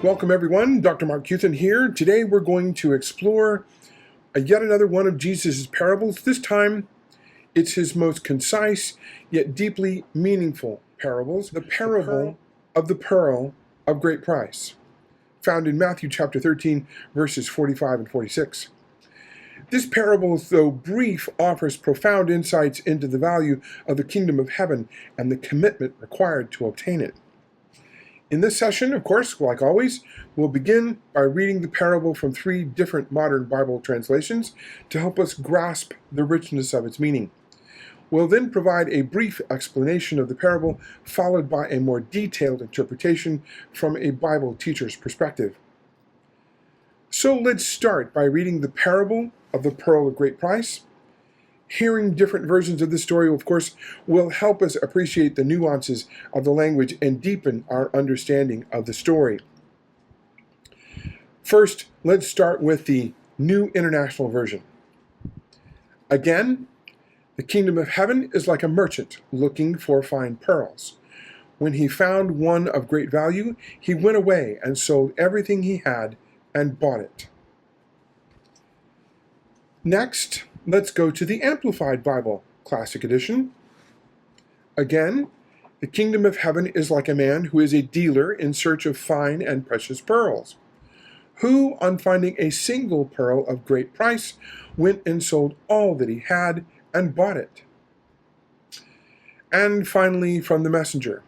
Welcome everyone, Dr. Mark Keuthan here. Today we're going to explore yet another one of Jesus' parables. This time it's his most concise yet deeply meaningful parables, the parable of the pearl of great price, found in Matthew chapter 13, verses 45 and 46. This parable, though brief, offers profound insights into the value of the kingdom of heaven and the commitment required to obtain it. In this session, of course, like always, we'll begin by reading the parable from 3 different modern Bible translations to help us grasp the richness of its meaning. We'll then provide a brief explanation of the parable, followed by a more detailed interpretation from a Bible teacher's perspective. So let's start by reading the parable of the pearl of great price. Hearing different versions of this story, of course, will help us appreciate the nuances of the language and deepen our understanding of the story. First, let's start with the New International Version. Again, the kingdom of heaven is like a merchant looking for fine pearls. When he found one of great value, he went away and sold everything he had and bought it. Next, let's go to the Amplified Bible, Classic Edition. Again, the kingdom of heaven is like a man who is a dealer in search of fine and precious pearls, who, on finding a single pearl of great price, went and sold all that he had and bought it. And finally, from the Messenger,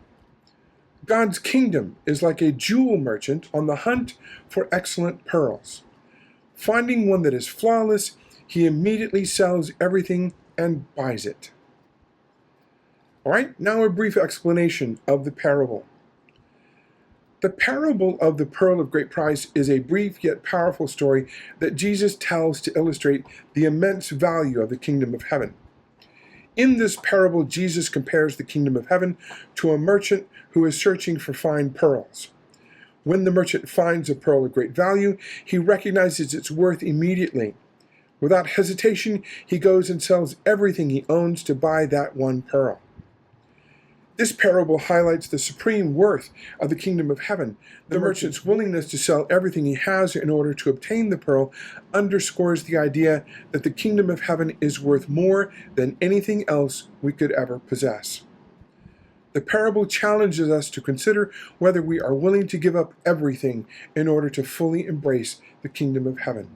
God's kingdom is like a jewel merchant on the hunt for excellent pearls. Finding one that is flawless, he immediately sells everything and buys it. All right, now a brief explanation of the parable. The parable of the pearl of great price is a brief yet powerful story that Jesus tells to illustrate the immense value of the kingdom of heaven. In this parable, Jesus compares the kingdom of heaven to a merchant who is searching for fine pearls. When the merchant finds a pearl of great value, he recognizes its worth immediately. Without hesitation, he goes and sells everything he owns to buy that one pearl. This parable highlights the supreme worth of the kingdom of heaven. The merchant's willingness to sell everything he has in order to obtain the pearl underscores the idea that the kingdom of heaven is worth more than anything else we could ever possess. The parable challenges us to consider whether we are willing to give up everything in order to fully embrace the kingdom of heaven.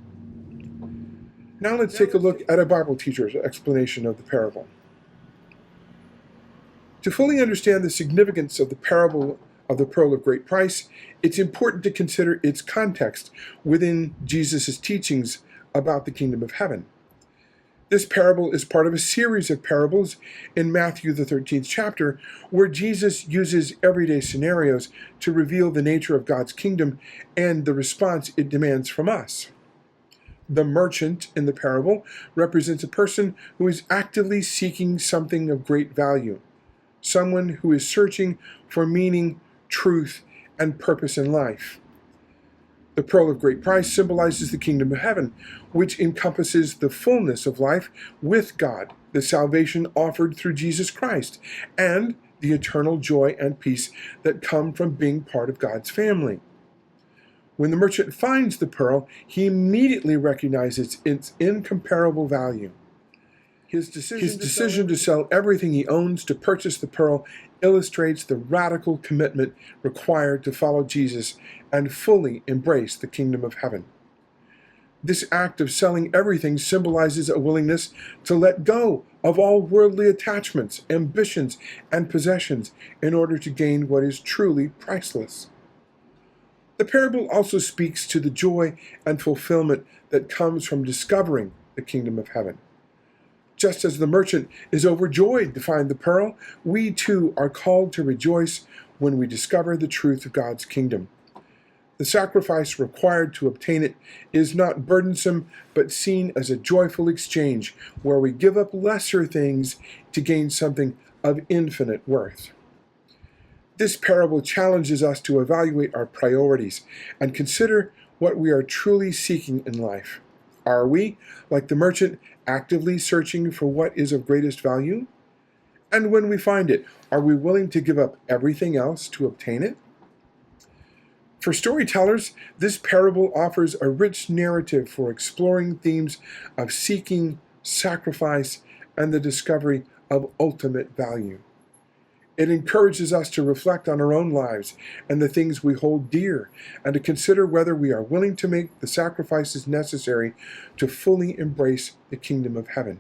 Now let's take a look at a Bible teacher's explanation of the parable. To fully understand the significance of the parable of the pearl of great price, it's important to consider its context within Jesus' teachings about the kingdom of heaven. This parable is part of a series of parables in Matthew the 13th chapter, where Jesus uses everyday scenarios to reveal the nature of God's kingdom and the response it demands from us. The merchant in the parable represents a person who is actively seeking something of great value, someone who is searching for meaning, truth, and purpose in life. The pearl of great price symbolizes the kingdom of heaven, which encompasses the fullness of life with God, the salvation offered through Jesus Christ, and the eternal joy and peace that come from being part of God's family. When the merchant finds the pearl, he immediately recognizes its incomparable value. His decision to sell everything he owns to purchase the pearl illustrates the radical commitment required to follow Jesus and fully embrace the kingdom of heaven. This act of selling everything symbolizes a willingness to let go of all worldly attachments, ambitions, and possessions in order to gain what is truly priceless. The parable also speaks to the joy and fulfillment that comes from discovering the kingdom of heaven. Just as the merchant is overjoyed to find the pearl, we too are called to rejoice when we discover the truth of God's kingdom. The sacrifice required to obtain it is not burdensome, but seen as a joyful exchange where we give up lesser things to gain something of infinite worth. This parable challenges us to evaluate our priorities and consider what we are truly seeking in life. Are we, like the merchant, actively searching for what is of greatest value? And when we find it, are we willing to give up everything else to obtain it? For storytellers, this parable offers a rich narrative for exploring themes of seeking, sacrifice, and the discovery of ultimate value. It encourages us to reflect on our own lives and the things we hold dear, and to consider whether we are willing to make the sacrifices necessary to fully embrace the kingdom of heaven.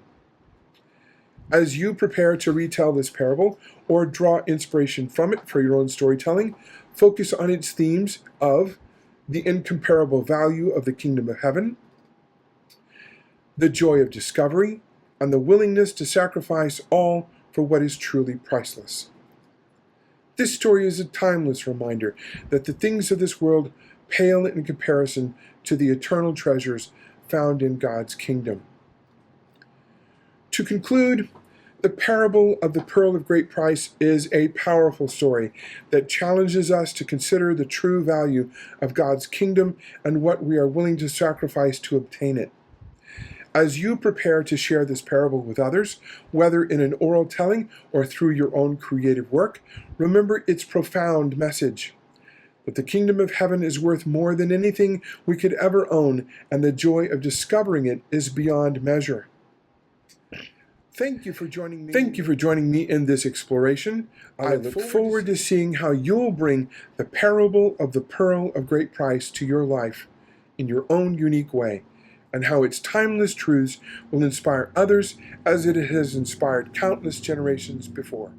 As you prepare to retell this parable or draw inspiration from it for your own storytelling, focus on its themes of the incomparable value of the kingdom of heaven, the joy of discovery, and the willingness to sacrifice all for what is truly priceless. This story is a timeless reminder that the things of this world pale in comparison to the eternal treasures found in God's kingdom. To conclude, the parable of the pearl of great price is a powerful story that challenges us to consider the true value of God's kingdom and what we are willing to sacrifice to obtain it. As you prepare to share this parable with others, whether in an oral telling or through your own creative work, remember its profound message: that the kingdom of heaven is worth more than anything we could ever own, and the joy of discovering it is beyond measure. Thank you for joining me in this exploration. I look forward to seeing how you'll bring the parable of the pearl of great price to your life in your own unique way, and how its timeless truths will inspire others as it has inspired countless generations before.